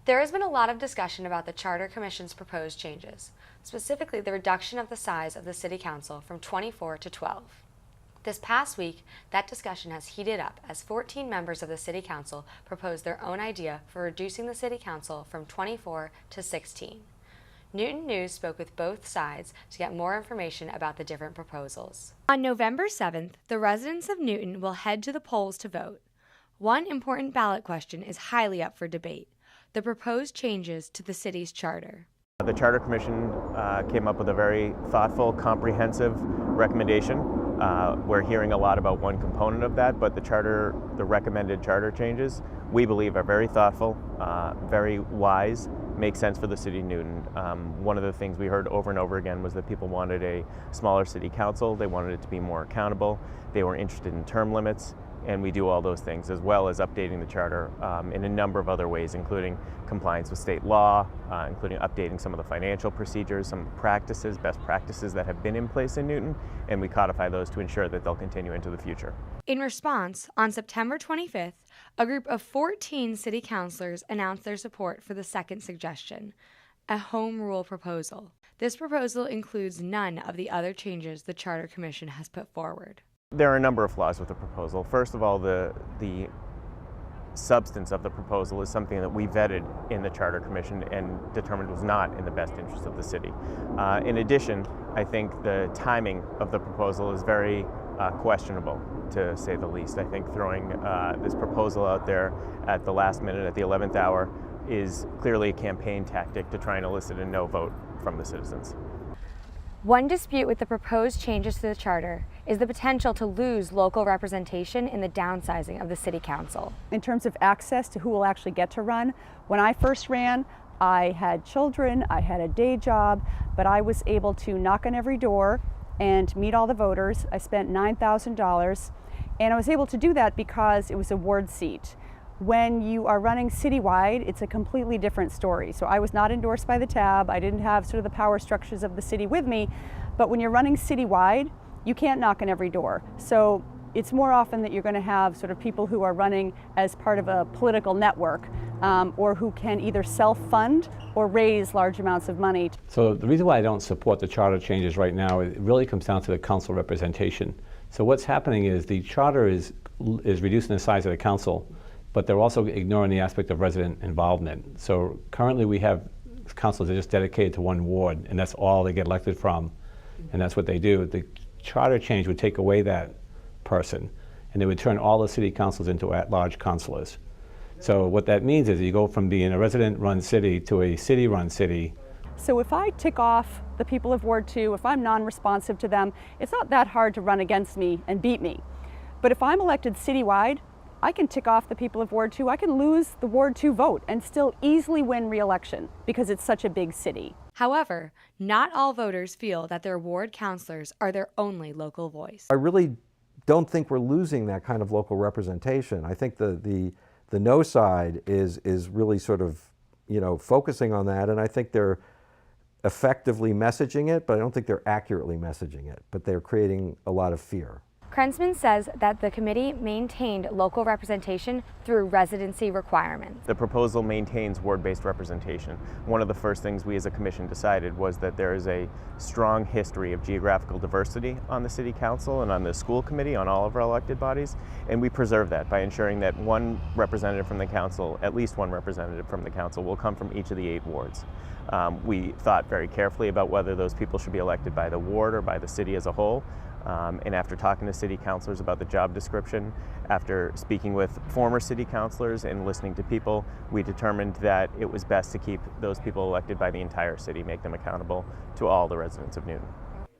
There has been a lot of discussion about the Charter Commission's proposed changes, specifically the reduction of the size of the City Council from 24 to 12. This past week, that discussion has heated up as 14 members of the City Council proposed their own idea for reducing the City Council from 24 to 16. Newton News spoke with both sides to get more information about the different proposals. On November 7th, the residents of Newton will head to the polls to vote. One important ballot question is highly up for debate: the proposed changes to the city's charter. The Charter Commission came up with a very thoughtful, comprehensive recommendation. We're hearing a lot about one component of that, but the recommended charter changes, we believe are very thoughtful, very wise, make sense for the city of Newton. One of the things we heard over and over again was that people wanted a smaller city council, they wanted it to be more accountable, they were interested in term limits, and we do all those things, as well as updating the charter in a number of other ways, including compliance with state law, including updating some of the financial procedures, some practices, best practices that have been in place in Newton, and we codify those to ensure that they'll continue into the future. In response, on September 25th, a group of 14 city councilors announced their support for the second suggestion, a home rule proposal. This proposal includes none of the other changes the Charter Commission has put forward. There are a number of flaws with the proposal. First of all, the substance of the proposal is something that we vetted in the Charter Commission and determined was not in the best interest of the city. In addition, I think the timing of the proposal is very questionable, to say the least. I think throwing this proposal out there at the last minute, at the 11th hour, is clearly a campaign tactic to try and elicit a no vote from the citizens. One dispute with the proposed changes to the charter is the potential to lose local representation in the downsizing of the City Council. In terms of access to who will actually get to run, when I first ran, I had children, I had a day job, but I was able to knock on every door and meet all the voters. I spent $9,000, and I was able to do that because it was a ward seat. When you are running citywide, it's a completely different story. So I was not endorsed by the tab. I didn't have sort of the power structures of the city with me. But when you're running citywide, you can't knock on every door. So it's more often that you're going to have sort of people who are running as part of a political network or who can either self-fund or raise large amounts of money. So the reason why I don't support the charter changes right now, it really comes down to the council representation. So what's happening is the charter is reducing the size of the council, but they're also ignoring the aspect of resident involvement. So currently we have councils that are just dedicated to one ward, and that's all they get elected from, and that's what they do. The charter change would take away that person, and it would turn all the city councils into at-large councilors. So what that means is you go from being a resident-run city to a city-run city. So if I tick off the people of Ward 2, if I'm non-responsive to them, it's not that hard to run against me and beat me. But if I'm elected citywide, I can tick off the people of Ward 2. I can lose the Ward 2 vote and still easily win re-election because it's such a big city. However, not all voters feel that their ward councilors are their only local voice. I really don't think we're losing that kind of local representation. I think the no side is really sort of, focusing on that, and I think they're effectively messaging it, but I don't think they're accurately messaging it, but they're creating a lot of fear. Krensman says that the committee maintained local representation through residency requirements. The proposal maintains ward-based representation. One of the first things we as a commission decided was that there is a strong history of geographical diversity on the city council and on the school committee, on all of our elected bodies, and we preserve that by ensuring that one representative from the council, at least one representative from the council, will come from each of the 8 wards. We thought very carefully about whether those people should be elected by the ward or by the city as a whole. And after talking to city councilors about the job description, after speaking with former city councilors and listening to people, we determined that it was best to keep those people elected by the entire city, make them accountable to all the residents of Newton.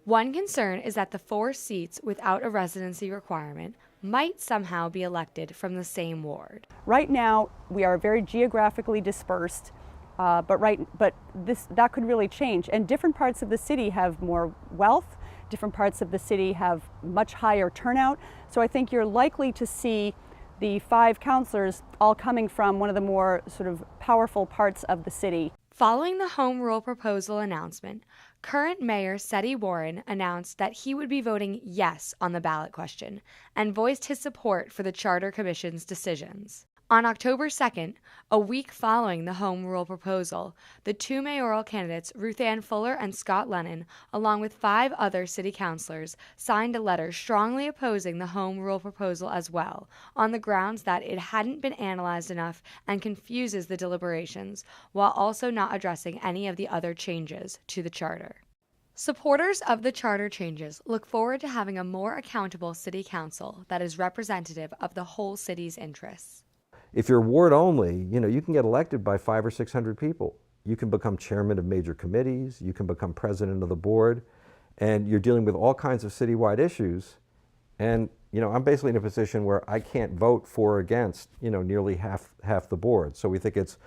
One concern is that the 4 seats without a residency requirement might somehow be elected from the same ward. Right now, we are very geographically dispersed, but that could really change. And different parts of the city have more wealth. Different parts of the city have much higher turnout. So I think you're likely to see the 5 councilors all coming from one of the more sort of powerful parts of the city. Following the home rule proposal announcement, current Mayor Seti Warren announced that he would be voting yes on the ballot question and voiced his support for the Charter Commission's decisions. On October 2nd, a week following the home rule proposal, the two mayoral candidates, Ruth Ann Fuller and Scott Lennon, along with 5 other city councilors, signed a letter strongly opposing the home rule proposal as well, on the grounds that it hadn't been analyzed enough and confuses the deliberations, while also not addressing any of the other changes to the charter. Supporters of the charter changes look forward to having a more accountable city council that is representative of the whole city's interests. If you're ward only, you can get elected by 500 or 600 people. You can become chairman of major committees, you can become president of the board, and you're dealing with all kinds of citywide issues. And I'm basically in a position where I can't vote for or against nearly half the board. So we think it's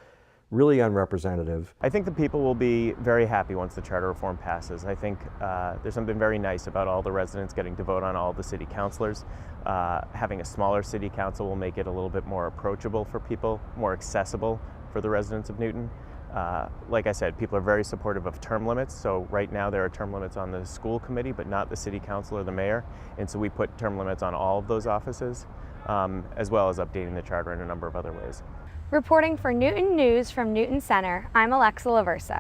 really unrepresentative. I think the people will be very happy once the charter reform passes. I think there's something very nice about all the residents getting to vote on all the city councilors. Having a smaller city council will make it a little bit more approachable for people, more accessible for the residents of Newton. Like I said, people are very supportive of term limits. So right now there are term limits on the school committee, but not the city council or the mayor. And so we put term limits on all of those offices, as well as updating the charter in a number of other ways. Reporting for Newton News from Newton Center, I'm Alexa LaVersa.